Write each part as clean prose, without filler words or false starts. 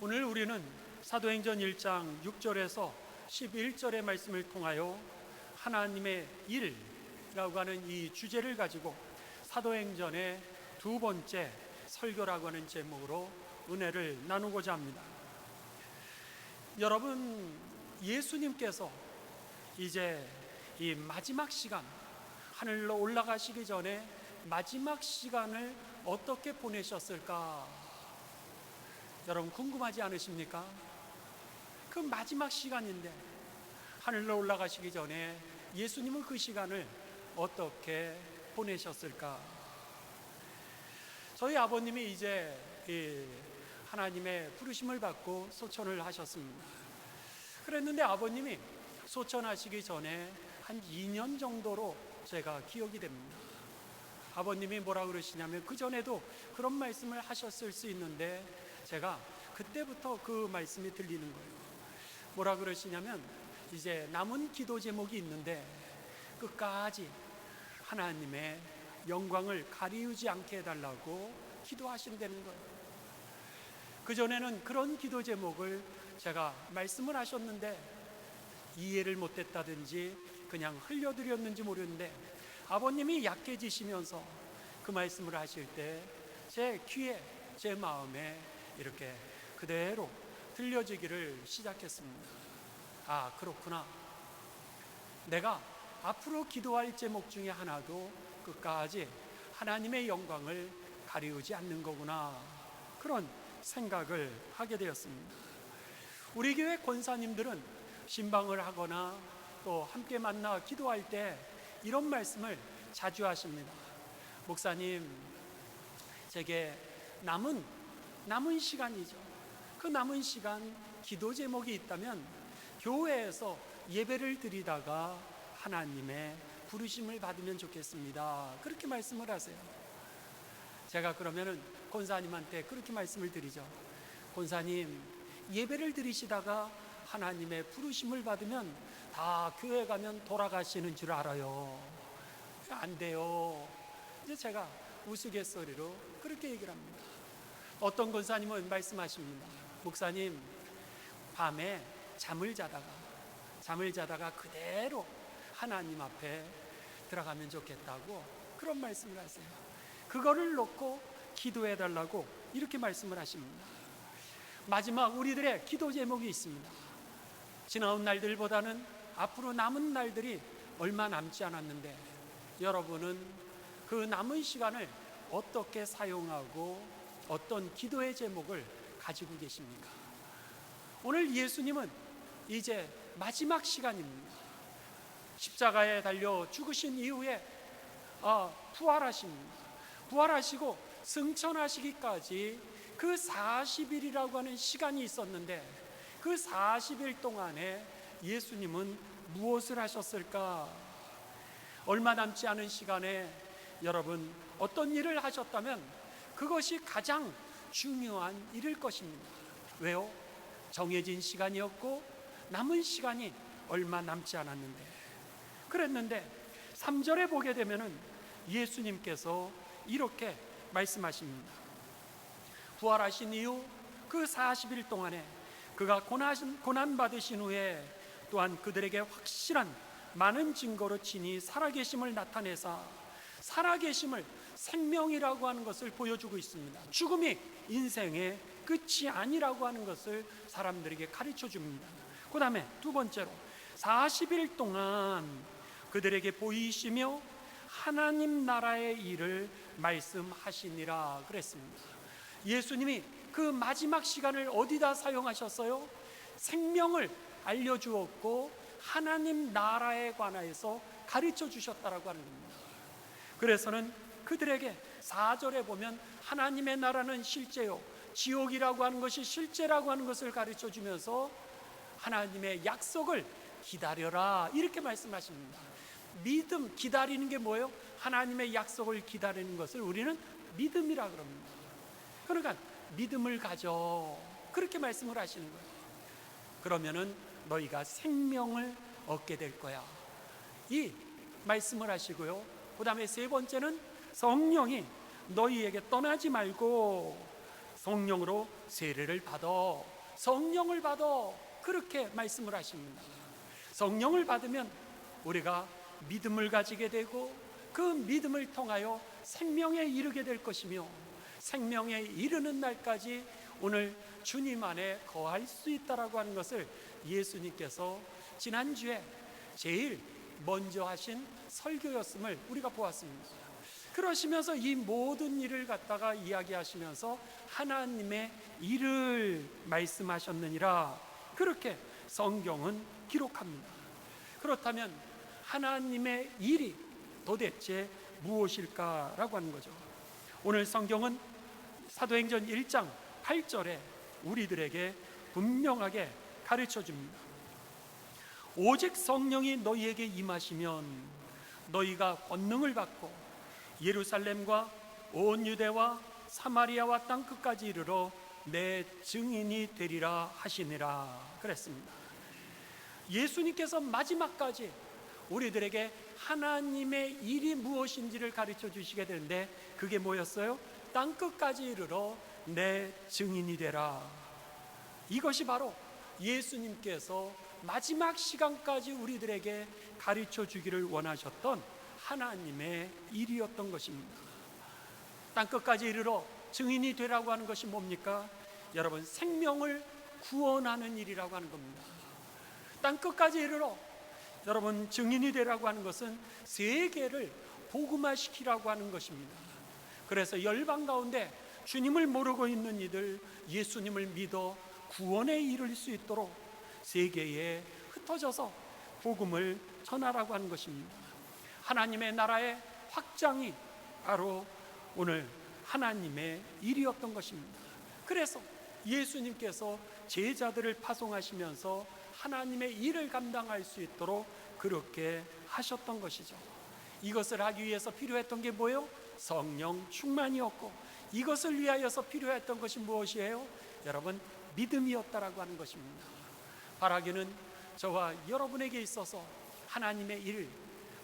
오늘 우리는 사도행전 1장 6절에서 11절의 말씀을 통하여 하나님의 일이라고 하는 이 주제를 가지고 사도행전의 두 번째 설교라고 하는 제목으로 은혜를 나누고자 합니다. 여러분, 예수님께서 이제 이 마지막 시간, 하늘로 올라가시기 전에 마지막 시간을 어떻게 보내셨을까? 여러분 궁금하지 않으십니까? 그 마지막 시간인데 하늘로 올라가시기 전에 예수님은 그 시간을 어떻게 보내셨을까? 저희 아버님이 이제 하나님의 부르심을 받고 소천을 하셨습니다. 그랬는데 아버님이 소천하시기 전에 한 2년 정도로 제가 기억이 됩니다. 아버님이 뭐라 그러시냐면 그전에도 그런 말씀을 하셨을 수 있는데 제가 그때부터 그 말씀이 들리는 거예요. 뭐라 그러시냐면 이제 남은 기도 제목이 있는데 끝까지 하나님의 영광을 가리우지 않게 해달라고 기도하신다는 거예요. 그전에는 그런 기도 제목을 제가 말씀을 하셨는데 이해를 못했다든지 그냥 흘려드렸는지 모르는데 아버님이 약해지시면서 그 말씀을 하실 때 제 귀에, 제 마음에 이렇게 그대로 들려지기를 시작했습니다. 아, 그렇구나. 내가 앞으로 기도할 제목 중에 하나도 끝까지 하나님의 영광을 가리우지 않는 거구나. 그런 생각을 하게 되었습니다. 우리 교회 권사님들은 신방을 하거나 또 함께 만나 기도할 때 이런 말씀을 자주 하십니다. 목사님, 제게 남은 시간이죠. 그 남은 시간 기도 제목이 있다면 교회에서 예배를 드리다가 하나님의 부르심을 받으면 좋겠습니다. 그렇게 말씀을 하세요. 제가 그러면은 권사님한테 그렇게 말씀을 드리죠. 권사님, 예배를 드리시다가 하나님의 부르심을 받으면 다 교회 가면 돌아가시는 줄 알아요. 안 돼요. 이제 제가 우스갯소리로 그렇게 얘기를 합니다. 어떤 권사님은 말씀하십니다. 목사님, 밤에 잠을 자다가 그대로 하나님 앞에 들어가면 좋겠다고 그런 말씀을 하세요. 그거를 놓고 기도해 달라고 이렇게 말씀을 하십니다. 마지막 우리들의 기도 제목이 있습니다. 지나온 날들보다는 앞으로 남은 날들이 얼마 남지 않았는데 여러분은 그 남은 시간을 어떻게 사용하고 어떤 기도의 제목을 가지고 계십니까? 오늘 예수님은 이제 마지막 시간입니다. 십자가에 달려 죽으신 이후에 부활하십니다. 부활하시고 승천하시기까지 그 40일이라고 하는 시간이 있었는데 그 40일 동안에 예수님은 무엇을 하셨을까? 얼마 남지 않은 시간에 여러분 어떤 일을 하셨다면 그것이 가장 중요한 일일 것입니다. 왜요? 정해진 시간이었고 남은 시간이 얼마 남지 않았는데 그랬는데 3절에 보게 되면은 예수님께서 이렇게 말씀하십니다. 부활하신 이후 그 40일 동안에 그가 고난 받으신 후에 또한 그들에게 확실한 많은 증거로 친히 살아계심을 나타내사 살아계심을 생명이라고 하는 것을 보여주고 있습니다. 죽음이 인생의 끝이 아니라고 하는 것을 사람들에게 가르쳐 줍니다. 그 다음에 두 번째로 40일 동안 그들에게 보이시며 하나님 나라의 일을 말씀하시니라 그랬습니다. 예수님이 그 마지막 시간을 어디다 사용하셨어요? 생명을 알려주었고 하나님 나라에 관하여서 가르쳐 주셨다라고 하는 겁니다. 그래서는 그들에게 4절에 보면 하나님의 나라는 실제요 지옥이라고 하는 것이 실제라고 하는 것을 가르쳐 주면서 하나님의 약속을 기다려라 이렇게 말씀하십니다. 믿음, 기다리는 게 뭐예요? 하나님의 약속을 기다리는 것을 우리는 믿음이라 그럽니다. 그러니까 믿음을 가져 그렇게 말씀을 하시는 거예요. 그러면은 너희가 생명을 얻게 될 거야 이 말씀을 하시고요. 그 다음에 세 번째는 성령이 너희에게 떠나지 말고 성령으로 세례를 받아, 성령을 받아, 그렇게 말씀을 하십니다. 성령을 받으면 우리가 믿음을 가지게 되고 그 믿음을 통하여 생명에 이르게 될 것이며, 생명에 이르는 날까지 오늘 주님 안에 거할 수 있다라고 하는 것을 예수님께서 지난주에 제일 먼저 하신 설교였음을 우리가 보았습니다. 그러시면서 이 모든 일을 갖다가 이야기하시면서 하나님의 일을 말씀하셨느니라, 그렇게 성경은 기록합니다. 그렇다면 하나님의 일이 도대체 무엇일까라고 하는 거죠. 오늘 성경은 사도행전 1장 8절에 우리들에게 분명하게 가르쳐 줍니다. 오직 성령이 너희에게 임하시면 너희가 권능을 받고 예루살렘과 온 유대와 사마리아와 땅끝까지 이르러 내 증인이 되리라 하시니라 그랬습니다. 예수님께서 마지막까지 우리들에게 하나님의 일이 무엇인지를 가르쳐 주시게 되는데, 그게 뭐였어요? 땅끝까지 이르러 내 증인이 되라. 이것이 바로 예수님께서 마지막 시간까지 우리들에게 가르쳐 주기를 원하셨던 하나님의 일이었던 것입니다. 땅끝까지 이르러 증인이 되라고 하는 것이 뭡니까? 여러분, 생명을 구원하는 일이라고 하는 겁니다. 땅끝까지 이르러 여러분 증인이 되라고 하는 것은 세계를 복음화시키라고 하는 것입니다. 그래서 열방 가운데 주님을 모르고 있는 이들, 예수님을 믿어 구원에 이를 수 있도록 세계에 흩어져서 복음을 전하라고 하는 것입니다. 하나님의 나라의 확장이 바로 오늘 하나님의 일이었던 것입니다. 그래서 예수님께서 제자들을 파송하시면서 하나님의 일을 감당할 수 있도록 그렇게 하셨던 것이죠. 이것을 하기 위해서 필요했던 게 뭐예요? 성령 충만이었고, 이것을 위하여서 필요했던 것이 무엇이에요? 여러분, 믿음이었다라고 하는 것입니다. 바라기는 저와 여러분에게 있어서 하나님의 일,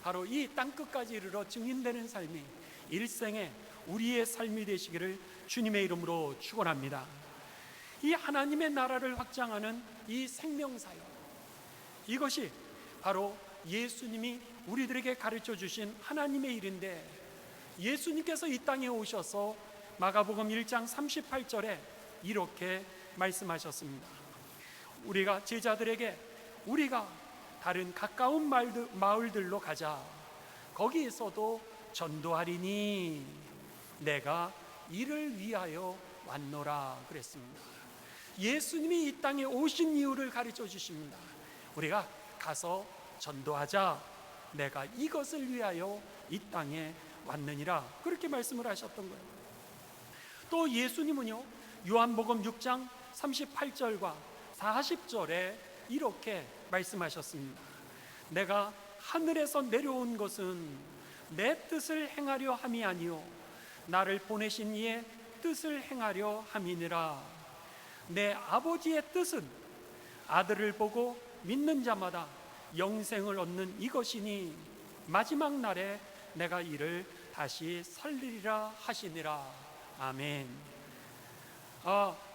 바로 이 땅끝까지 이르러 증인되는 삶이 일생에 우리의 삶이 되시기를 주님의 이름으로 축원합니다. 이 하나님의 나라를 확장하는 이 생명사역, 이것이 바로 예수님이 우리들에게 가르쳐 주신 하나님의 일인데, 예수님께서 이 땅에 오셔서 마가복음 1장 38절에 이렇게 말씀하셨습니다. 우리가 제자들에게 우리가 다른 가까운 마을들로 가자, 거기에서도 전도하리니 내가 이를 위하여 왔노라 그랬습니다. 예수님이 이 땅에 오신 이유를 가르쳐 주십니다. 우리가 가서 전도하자, 내가 이것을 위하여 이 땅에 왔느니라, 그렇게 말씀을 하셨던 거예요. 또 예수님은요, 요한복음 6장 38절과 40절에 이렇게 말씀하셨습니다. 내가 하늘에서 내려온 것은 내 뜻을 행하려 함이 아니요 나를 보내신 이의 뜻을 행하려 함이니라. 내 아버지의 뜻은 아들을 보고 믿는 자마다 영생을 얻는 이것이니 마지막 날에 내가 이를 다시 살리리라 하시니라. 아멘.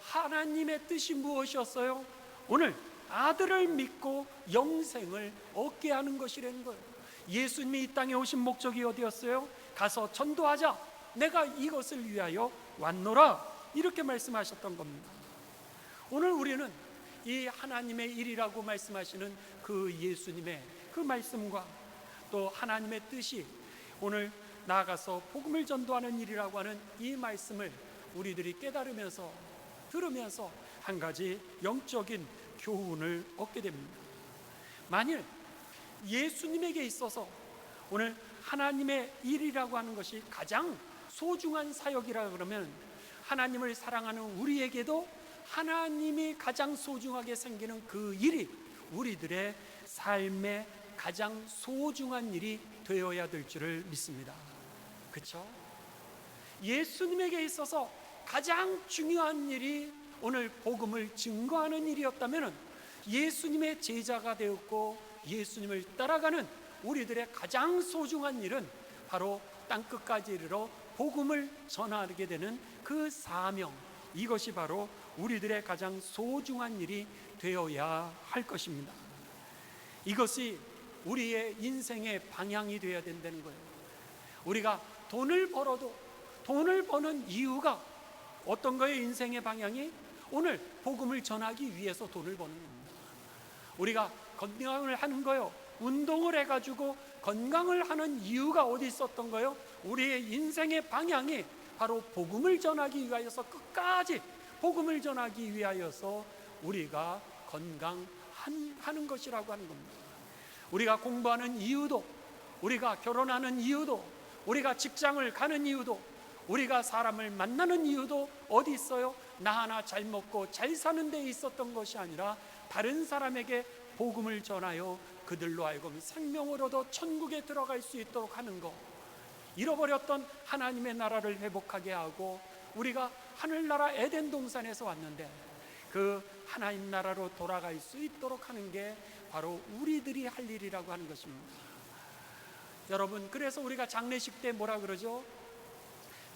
하나님의 뜻이 무엇이었어요? 오늘 아들을 믿고 영생을 얻게 하는 것이라는 거예요. 예수님이 이 땅에 오신 목적이 어디였어요? 가서 전도하자, 내가 이것을 위하여 왔노라, 이렇게 말씀하셨던 겁니다. 오늘 우리는 이 하나님의 일이라고 말씀하시는 그 예수님의 그 말씀과 또 하나님의 뜻이 오늘 나아가서 복음을 전도하는 일이라고 하는 이 말씀을 우리들이 깨달으면서 들으면서 한 가지 영적인 교훈을 얻게 됩니다. 만일 예수님에게 있어서 오늘 하나님의 일이라고 하는 것이 가장 소중한 사역이라 그러면, 하나님을 사랑하는 우리에게도 하나님이 가장 소중하게 생기는 그 일이 우리들의 삶의 가장 소중한 일이 되어야 될 줄을 믿습니다. 그렇죠? 예수님에게 있어서 가장 중요한 일이 오늘 복음을 증거하는 일이었다면, 예수님의 제자가 되었고 예수님을 따라가는 우리들의 가장 소중한 일은 바로 땅끝까지 이르러 복음을 전하게 되는 그 사명, 이것이 바로 우리들의 가장 소중한 일이 되어야 할 것입니다. 이것이 우리의 인생의 방향이 되어야 된다는 거예요. 우리가 돈을 벌어도 돈을 버는 이유가 어떤 거예요? 인생의 방향이 오늘 복음을 전하기 위해서 돈을 버는 겁니다. 우리가 건강을 하는 거요, 운동을 해가지고 건강을 하는 이유가 어디 있었던 거예요? 우리의 인생의 방향이 바로 복음을 전하기 위하여서, 끝까지 복음을 전하기 위하여서 우리가 건강하는 것이라고 하는 겁니다. 우리가 공부하는 이유도, 우리가 결혼하는 이유도, 우리가 직장을 가는 이유도, 우리가 사람을 만나는 이유도 어디 있어요? 나 하나 잘 먹고 잘 사는 데 있었던 것이 아니라 다른 사람에게 복음을 전하여 그들로 하여금 생명으로도 천국에 들어갈 수 있도록 하는 것, 잃어버렸던 하나님의 나라를 회복하게 하고, 우리가 하늘나라 에덴 동산에서 왔는데 그 하나님 나라로 돌아갈 수 있도록 하는 게 바로 우리들이 할 일이라고 하는 것입니다. 여러분, 그래서 우리가 장례식 때 뭐라 그러죠?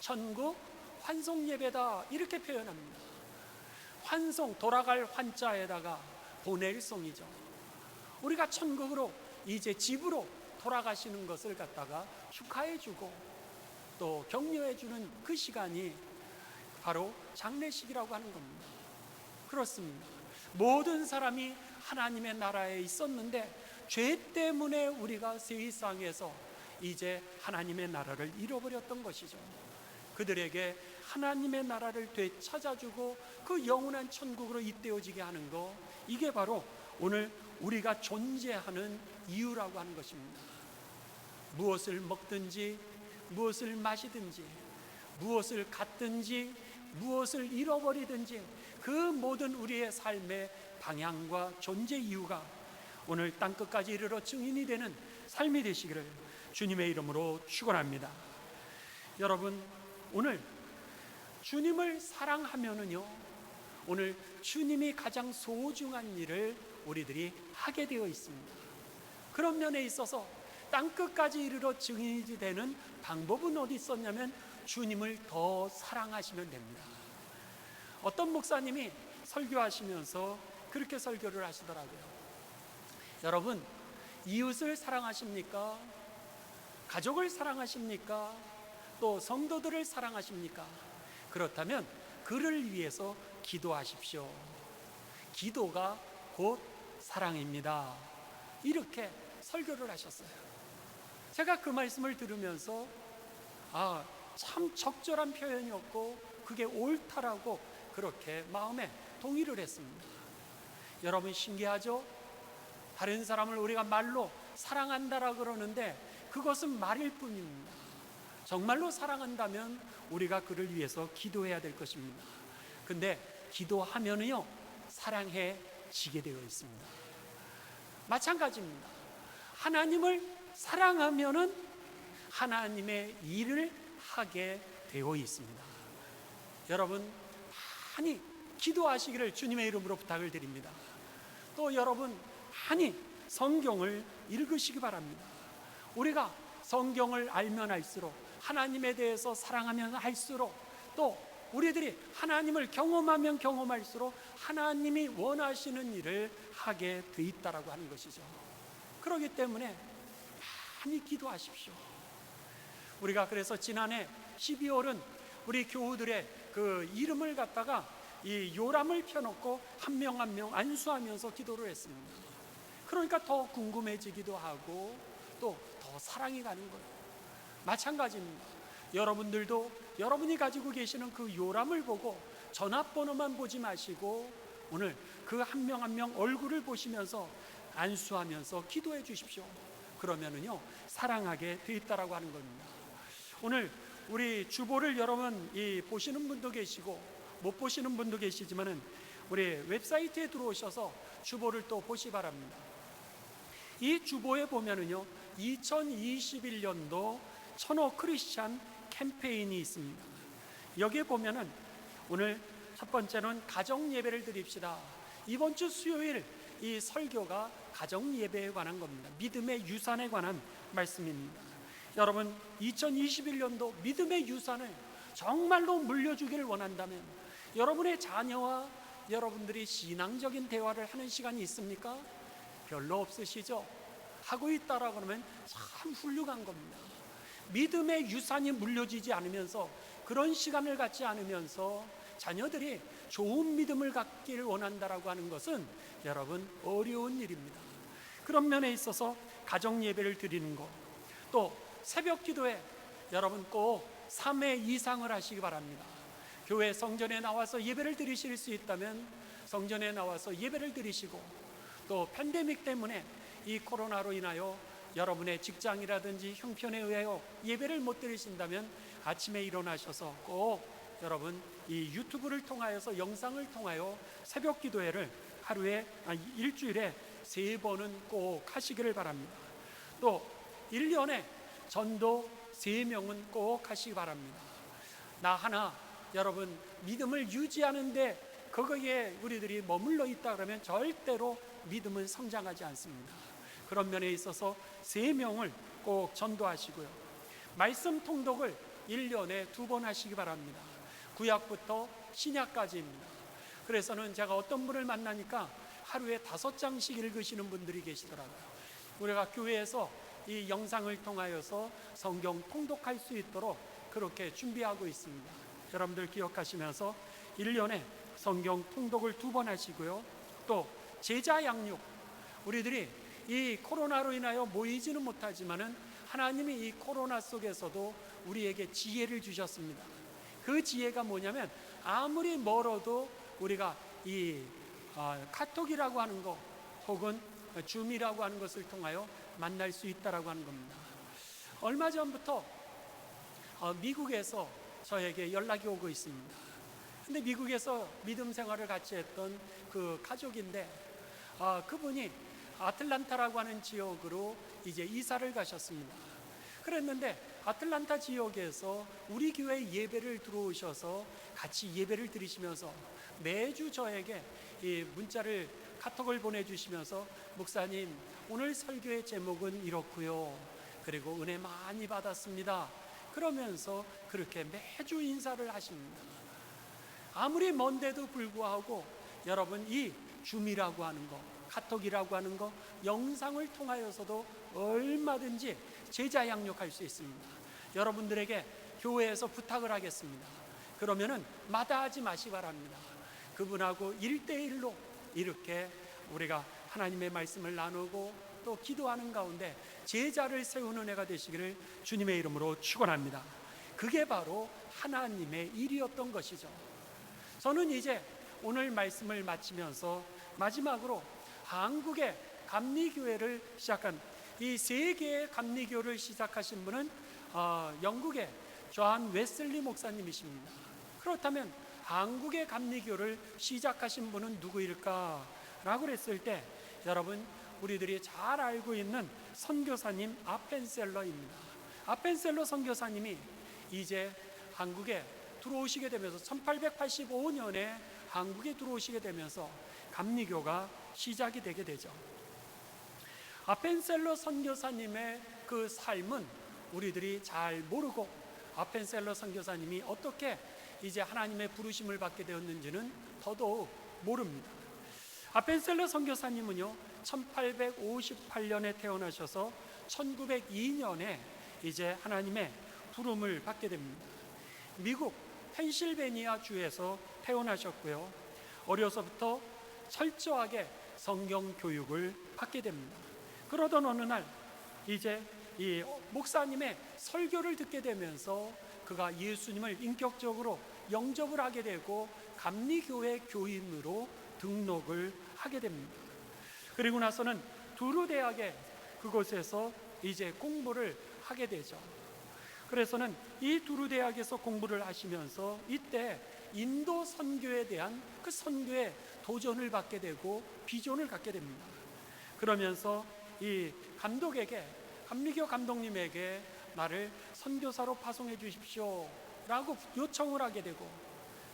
천국 환송 예배다, 이렇게 표현합니다. 환송, 돌아갈 환자에다가 보낼 송이죠. 우리가 천국으로, 이제 집으로 돌아가시는 것을 갖다가 축하해주고 또 격려해주는 그 시간이 바로 장례식이라고 하는 겁니다. 그렇습니다. 모든 사람이 하나님의 나라에 있었는데 죄 때문에 우리가 세상에서 이제 하나님의 나라를 잃어버렸던 것이죠. 그들에게 하나님의 나라를 되찾아주고 그 영원한 천국으로 잇대어지게 하는 것, 이게 바로 오늘 우리가 존재하는 이유라고 하는 것입니다. 무엇을 먹든지, 무엇을 마시든지, 무엇을 갖든지, 무엇을 잃어버리든지, 그 모든 우리의 삶의 방향과 존재 이유가 오늘 땅끝까지 이르러 증인이 되는 삶이 되시기를 주님의 이름으로 축원합니다. 여러분, 오늘 주님을 사랑하면은요, 오늘 주님이 가장 소중한 일을 우리들이 하게 되어 있습니다. 그런 면에 있어서 땅끝까지 이르러 증인이 되는 방법은 어디 있었냐면 주님을 더 사랑하시면 됩니다. 어떤 목사님이 설교하시면서 그렇게 설교를 하시더라고요. 여러분, 이웃을 사랑하십니까? 가족을 사랑하십니까? 또 성도들을 사랑하십니까? 그렇다면 그를 위해서 기도하십시오. 기도가 곧 사랑입니다. 이렇게 설교를 하셨어요. 제가 그 말씀을 들으면서 참 적절한 표현이었고 그게 옳다라고 그렇게 마음에 동의를 했습니다. 여러분, 신기하죠? 다른 사람을 우리가 말로 사랑한다라 그러는데 그것은 말일 뿐입니다. 정말로 사랑한다면 우리가 그를 위해서 기도해야 될 것입니다. 근데 기도하면은요, 사랑해지게 되어 있습니다. 마찬가지입니다. 하나님을 사랑하면은 하나님의 일을 하게 되어 있습니다. 여러분, 많이 기도하시기를 주님의 이름으로 부탁을 드립니다. 또 여러분, 많이 성경을 읽으시기 바랍니다. 우리가 성경을 알면 알수록, 하나님에 대해서 사랑하면 할수록, 또 우리들이 하나님을 경험하면 경험할수록 하나님이 원하시는 일을 하게 돼 있다라고 하는 것이죠. 그렇기 때문에 많이 기도하십시오. 우리가 그래서 지난해 12월은 우리 교우들의 그 이름을 갖다가 이 요람을 펴놓고 한 명 한 명 안수하면서 기도를 했습니다. 그러니까 더 궁금해지기도 하고 또 더 사랑이 가는 거예요. 마찬가지입니다. 여러분들도 여러분이 가지고 계시는 그 요람을 보고 전화번호만 보지 마시고 오늘 그 한 명 한 명 얼굴을 보시면서 안수하면서 기도해 주십시오. 그러면은요, 사랑하게 돼 있다라고 하는 겁니다. 오늘 우리 주보를 여러분 보시는 분도 계시고 못 보시는 분도 계시지만은 우리 웹사이트에 들어오셔서 주보를 또 보시 바랍니다. 이 주보에 보면은요, 2021년도 천호 크리스찬 캠페인이 있습니다. 여기에 보면은 오늘 첫 번째는 가정 예배를 드립시다. 이번 주 수요일 이 설교가 가정 예배에 관한 겁니다. 믿음의 유산에 관한 말씀입니다. 여러분, 2021년도 믿음의 유산을 정말로 물려주기를 원한다면 여러분의 자녀와 여러분들이 신앙적인 대화를 하는 시간이 있습니까? 별로 없으시죠? 하고 있다라고 하면 참 훌륭한 겁니다. 믿음의 유산이 물려지지 않으면서, 그런 시간을 갖지 않으면서 자녀들이 좋은 믿음을 갖기를 원한다라고 하는 것은 여러분 어려운 일입니다. 그런 면에 있어서 가정 예배를 드리는 것, 또 새벽 기도에 여러분 꼭 3회 이상을 하시기 바랍니다. 교회 성전에 나와서 예배를 드리실 수 있다면 성전에 나와서 예배를 드리시고, 또 팬데믹 때문에 이 코로나로 인하여 여러분의 직장이라든지 형편에 의하여 예배를 못 드리신다면 아침에 일어나셔서 꼭 여러분 이 유튜브를 통하여서, 영상을 통하여 새벽 기도회를 일주일에 3번은 꼭 하시기를 바랍니다. 또 1년에 전도 3명은 꼭 하시기 바랍니다. 나 하나 여러분 믿음을 유지하는데 거기에 우리들이 머물러 있다 그러면 절대로 믿음은 성장하지 않습니다. 그런 면에 있어서 3명을 꼭 전도하시고요. 말씀 통독을 1년에 2번 하시기 바랍니다. 구약부터 신약까지입니다. 그래서는 제가 어떤 분을 만나니까 하루에 5장씩 읽으시는 분들이 계시더라고요. 우리가 교회에서 이 영상을 통하여서 성경 통독할 수 있도록 그렇게 준비하고 있습니다. 여러분들 기억하시면서 1년에 성경 통독을 2번 하시고요. 또 제자 양육, 우리들이 이 코로나로 인하여 모이지는 못하지만은 하나님이 이 코로나 속에서도 우리에게 지혜를 주셨습니다. 그 지혜가 뭐냐면 아무리 멀어도 우리가 이 카톡이라고 하는 거 혹은 줌이라고 하는 것을 통하여 만날 수 있다라고 하는 겁니다. 얼마 전부터 미국에서 저에게 연락이 오고 있습니다. 근데 미국에서 믿음 생활을 같이 했던 그 가족인데 그분이 아틀란타라고 하는 지역으로 이제 이사를 가셨습니다. 그랬는데 아틀란타 지역에서 우리 교회 예배를 들어오셔서 같이 예배를 드리시면서 매주 저에게 이 문자를, 카톡을 보내주시면서 목사님 오늘 설교의 제목은 이렇고요, 그리고 은혜 많이 받았습니다, 그러면서 그렇게 매주 인사를 하십니다. 아무리 먼데도 불구하고 여러분 이 줌이라고 하는 거, 카톡이라고 하는 거, 영상을 통하여서도 얼마든지 제자 양육할 수 있습니다. 여러분들에게 교회에서 부탁을 하겠습니다. 그러면은 마다하지 마시기 바랍니다. 그분하고 1대1로 이렇게 우리가 하나님의 말씀을 나누고 또 기도하는 가운데 제자를 세우는 해가 되시기를 주님의 이름으로 축원합니다. 그게 바로 하나님의 일이었던 것이죠. 저는 이제 오늘 말씀을 마치면서 마지막으로 한국의 감리교회를 시작한, 이 3개의 감리교를 시작하신 분은 영국의 존 웨슬리 목사님이십니다. 그렇다면 한국의 감리교를 시작하신 분은 누구일까? 라고 했을 때 여러분 우리들이 잘 알고 있는 선교사님 아펜셀러입니다. 아펜셀러 선교사님이 이제 한국에 들어오시게 되면서 1885년에 한국에 들어오시게 되면서 감리교가 시작이 되게 되죠. 아펜셀러 선교사님의 그 삶은 우리들이 잘 모르고 아펜셀러 선교사님이 어떻게 이제 하나님의 부르심을 받게 되었는지는 더더욱 모릅니다. 아펜셀러 선교사님은요 1858년에 태어나셔서 1902년에 이제 하나님의 부름을 받게 됩니다. 미국 펜실베니아 주에서 태어나셨고요, 어려서부터 철저하게 성경 교육을 받게 됩니다. 그러던 어느 날 이제 이 목사님의 설교를 듣게 되면서 그가 예수님을 인격적으로 영접을 하게 되고 감리교회 교인으로 등록을 하게 됩니다. 그리고 나서는 두루 대학에 그곳에서 이제 공부를 하게 되죠. 그래서는 이 두루 대학에서 공부를 하시면서 이때 인도 선교에 대한 그 선교에 도전을 받게 되고 비전을 갖게 됩니다. 그러면서 이 감독에게, 감리교 감독님에게 나를 선교사로 파송해 주십시오 라고 요청을 하게 되고,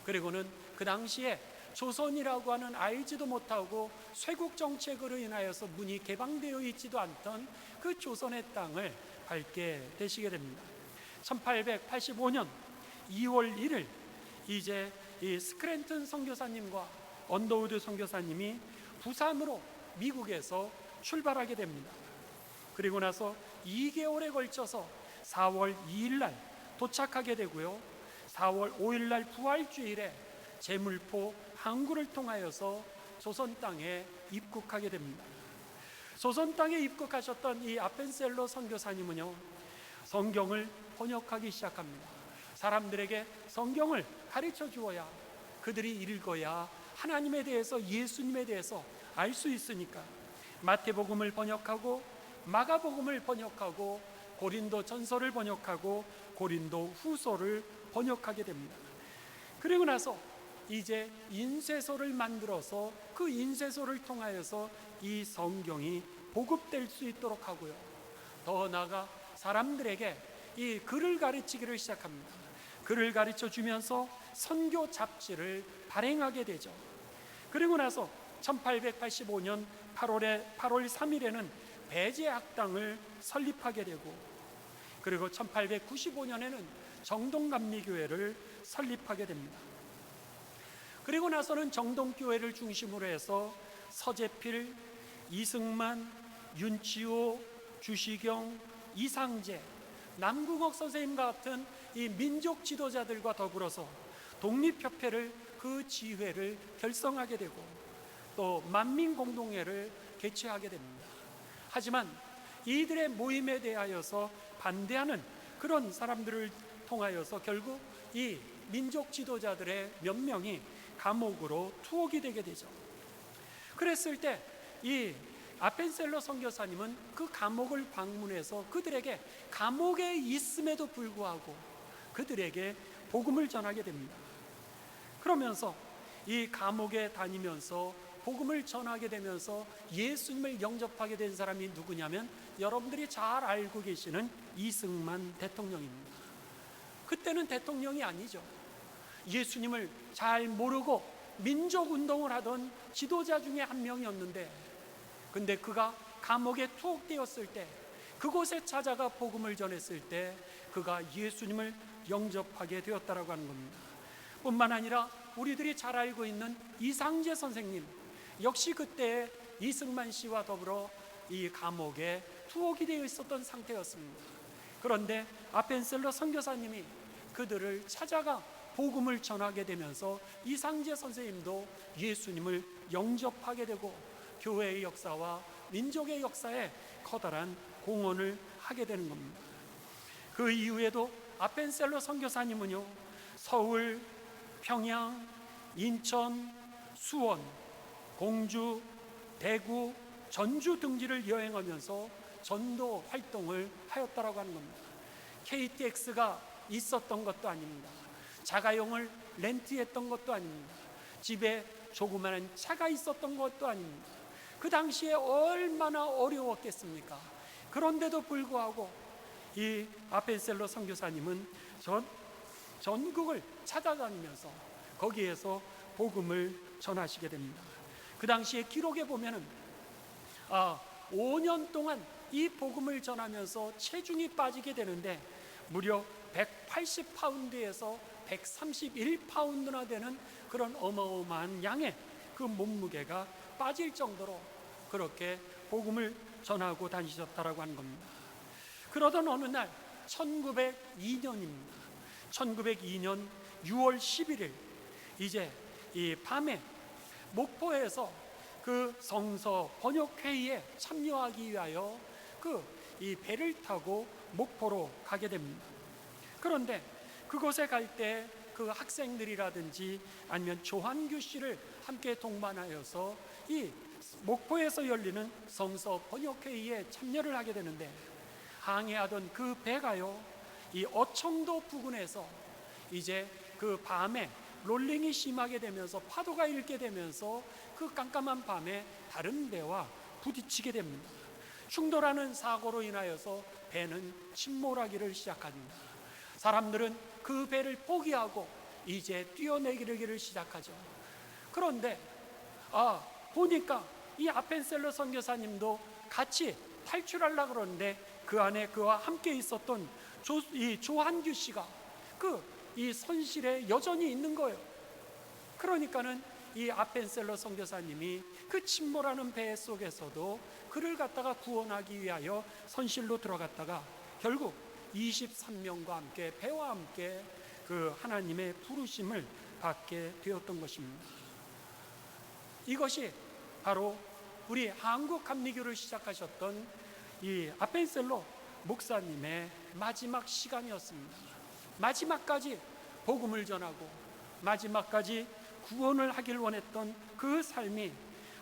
그리고는 그 당시에 조선이라고 하는 알지도 못하고 쇄국 정책으로 인하여서 문이 개방되어 있지도 않던 그 조선의 땅을 밟게 되시게 됩니다. 1885년 2월 1일 이제 이 스크랜튼 선교사님과 언더우드 선교사님이 부산으로 미국에서 출발하게 됩니다. 그리고 나서 2개월에 걸쳐서 4월 2일 날 도착하게 되고요. 4월 5일 날 부활주일에 제물포 항구를 통하여서 조선 땅에 입국하게 됩니다. 조선 땅에 입국하셨던 이 아펜셀러 선교사님은요, 성경을 번역하기 시작합니다. 사람들에게 성경을 가르쳐 주어야 그들이 읽어야 하나님에 대해서, 예수님에 대해서 알 수 있으니까 마태복음을 번역하고 마가복음을 번역하고 고린도 전서를 번역하고 고린도 후서를 번역하게 됩니다. 그리고 나서 이제 인쇄소를 만들어서 그 인쇄소를 통하여서 이 성경이 보급될 수 있도록 하고요. 더 나아가 사람들에게 이 글을 가르치기를 시작합니다. 글을 가르쳐 주면서 선교 잡지를 발행하게 되죠. 그리고 나서 1885년 8월 3일에는 배제학당을 설립하게 되고, 그리고 1895년에는 정동감리교회를 설립하게 됩니다. 그리고 나서는 정동교회를 중심으로 해서 서재필, 이승만, 윤치호, 주시경, 이상재, 남궁옥 선생님과 같은 이 민족 지도자들과 더불어서 독립협회를, 그 지회를 결성하게 되고 또 만민공동회를 개최하게 됩니다. 하지만 이들의 모임에 대하여서 반대하는 그런 사람들을 통하여서 결국 이 민족 지도자들의 몇 명이 감옥으로 투옥이 되게 되죠. 그랬을 때 이 아펜셀러 선교사님은 그 감옥을 방문해서 그들에게 감옥에 있음에도 불구하고 그들에게 복음을 전하게 됩니다. 그러면서 이 감옥에 다니면서 복음을 전하게 되면서 예수님을 영접하게 된 사람이 누구냐면 여러분들이 잘 알고 계시는 이승만 대통령입니다. 그때는 대통령이 아니죠. 예수님을 잘 모르고 민족운동을 하던 지도자 중에 한 명이었는데, 근데 그가 감옥에 투옥되었을 때, 그곳에 찾아가 복음을 전했을 때 그가 예수님을 영접하게 되었다라고 하는 겁니다. 뿐만 아니라 우리들이 잘 알고 있는 이상재 선생님 역시 그때 이승만 씨와 더불어 이 감옥에 투옥이 되어 있었던 상태였습니다. 그런데 아펜셀러 선교사님이 그들을 찾아가 복음을 전하게 되면서 이상재 선생님도 예수님을 영접하게 되고 교회의 역사와 민족의 역사에 커다란 공헌을 하게 되는 겁니다. 그 이후에도 아펜셀러 선교사님은요, 서울, 평양, 인천, 수원, 공주, 대구, 전주 등지를 여행하면서 전도 활동을 하였다라고 하는 겁니다. KTX가 있었던 것도 아닙니다. 자가용을 렌트했던 것도 아닙니다. 집에 조그마한 차가 있었던 것도 아닙니다. 그 당시에 얼마나 어려웠겠습니까? 그런데도 불구하고 이 아펜셀러 선교사님은 전국을 찾아다니면서 거기에서 복음을 전하시게 됩니다. 그 당시에 기록에 보면은 5년 동안 이 복음을 전하면서 체중이 빠지게 되는데 무려 180파운드에서 131파운드나 되는 그런 어마어마한 양의 그 몸무게가 빠질 정도로 그렇게 복음을 전하고 다니셨다라고 하는 겁니다. 그러던 어느 날 1902년입니다. 1902년 6월 11일 이제 이 밤에 목포에서 그 성서 번역회의에 참여하기 위하여 이 배를 타고 목포로 가게 됩니다. 그런데 그곳에 갈 때 그 학생들이라든지 아니면 조한규 씨를 함께 동반하여서 이 목포에서 열리는 성서 번역회의에 참여를 하게 되는데, 항해하던 그 배가요, 이 어청도 부근에서 이제 그 밤에 롤링이 심하게 되면서 파도가 일게 되면서 그 깜깜한 밤에 다른 배와 부딪히게 됩니다. 충돌하는 사고로 인하여서 배는 침몰하기를 시작합니다. 사람들은 그 배를 포기하고 이제 뛰어내리기를 시작하죠. 그런데 보니까 이 아펜셀러 선교사님도 같이 탈출하려고 그러는데 그 안에 그와 함께 있었던 이 조한규 씨가 이 선실에 여전히 있는 거예요. 그러니까는 이 아펜셀러 선교사님이 그 침몰하는 배 속에서도 그를 갖다가 구원하기 위하여 선실로 들어갔다가 결국 23명과 함께 배와 함께 그 하나님의 부르심을 받게 되었던 것입니다. 이것이 바로 우리 한국 감리교를 시작하셨던 이 아펜셀러 목사님의 마지막 시간이었습니다. 마지막까지 복음을 전하고 마지막까지 구원을 하길 원했던 그 삶이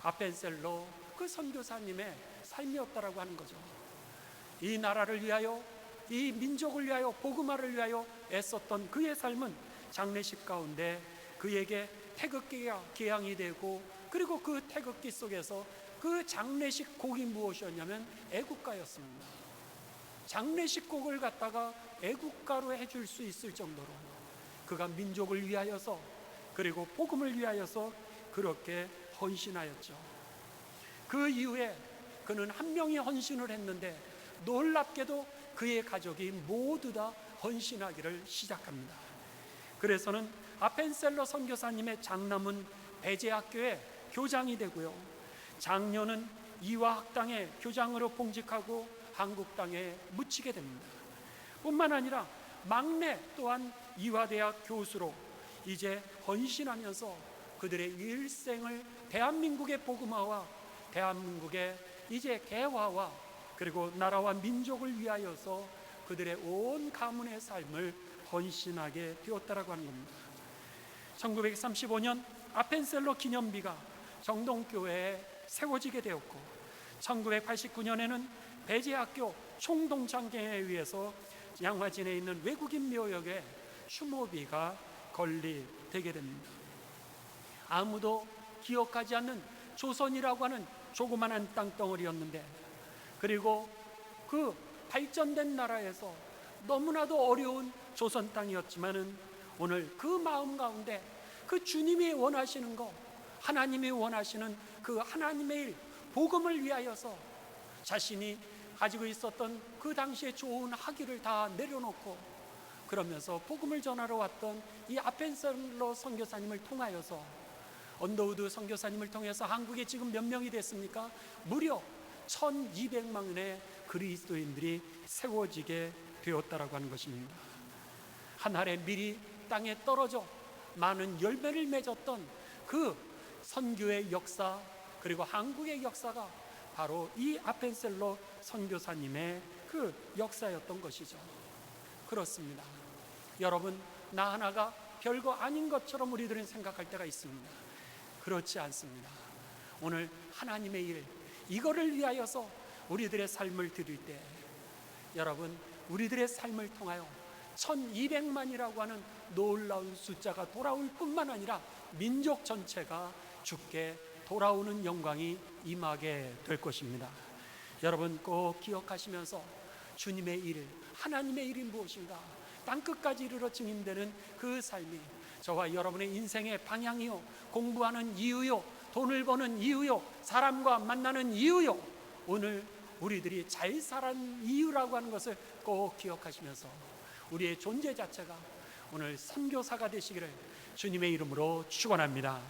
아펜셀러 그 선교사님의 삶이었다라고 하는 거죠. 이 나라를 위하여, 이 민족을 위하여, 복음화를 위하여 애썼던 그의 삶은 장례식 가운데 그에게 태극기가 기항이 되고, 그리고 그 태극기 속에서 그 장례식 곡이 무엇이었냐면 애국가였습니다. 장례식 곡을 갖다가 애국가로 해줄 수 있을 정도로 그가 민족을 위하여서, 그리고 복음을 위하여서 그렇게 헌신하였죠. 그 이후에 그는 한 명이 헌신을 했는데 놀랍게도 그의 가족이 모두 다 헌신하기를 시작합니다. 그래서는 아펜셀러 선교사님의 장남은 배제학교의 교장이 되고요, 장녀는 이화학당의 교장으로 봉직하고 한국 땅에 묻히게 됩니다. 뿐만 아니라 막내 또한 이화대학 교수로 이제 헌신하면서 그들의 일생을 대한민국의 복음화와 대한민국의 이제 개화와 그리고 나라와 민족을 위하여서 그들의 온 가문의 삶을 헌신하게 되었다라고 하는 겁니다. 1935년 아펜셀러 기념비가 정동교회에 세워지게 되었고, 1989년에는 배제학교 총동창회에 의해서 양화진에 있는 외국인 묘역에 추모비가 건립되게 됩니다. 아무도 기억하지 않는 조선이라고 하는 조그만한 땅덩어리였는데, 그리고 그 발전된 나라에서 너무나도 어려운 조선 땅이었지만은 오늘 그 마음 가운데 그 주님이 원하시는 것, 하나님이 원하시는 그 하나님의 일, 복음을 위하여서 자신이 가지고 있었던 그 당시에 좋은 학위를 다 내려놓고 그러면서 복음을 전하러 왔던 이 아펜셀러 선교사님을 통하여서, 언더우드 선교사님을 통해서 한국에 지금 몇 명이 됐습니까? 무려 1200만의 그리스도인들이 세워지게 되었다라고 하는 것입니다. 한 알의 밀이 땅에 떨어져 많은 열매를 맺었던 그 선교의 역사, 그리고 한국의 역사가 바로 이 아펜셀러 선교사님의 그 역사였던 것이죠. 그렇습니다. 여러분, 나 하나가 별거 아닌 것처럼 우리들은 생각할 때가 있습니다. 그렇지 않습니다. 오늘 하나님의 일, 이거를 위하여서 우리들의 삶을 드릴 때, 여러분, 우리들의 삶을 통하여 1200만이라고 하는 놀라운 숫자가 돌아올 뿐만 아니라 민족 전체가 주께 돌아오는 영광이 임하게 될 것입니다. 여러분 꼭 기억하시면서 주님의 일, 하나님의 일이 무엇인가 땅끝까지 이르러 증인되는 그 삶이 저와 여러분의 인생의 방향이요, 공부하는 이유요, 돈을 버는 이유요, 사람과 만나는 이유요, 오늘 우리들이 잘 살아가는 이유라고 하는 것을 꼭 기억하시면서 우리의 존재 자체가 오늘 선교사가 되시기를 주님의 이름으로 축원합니다.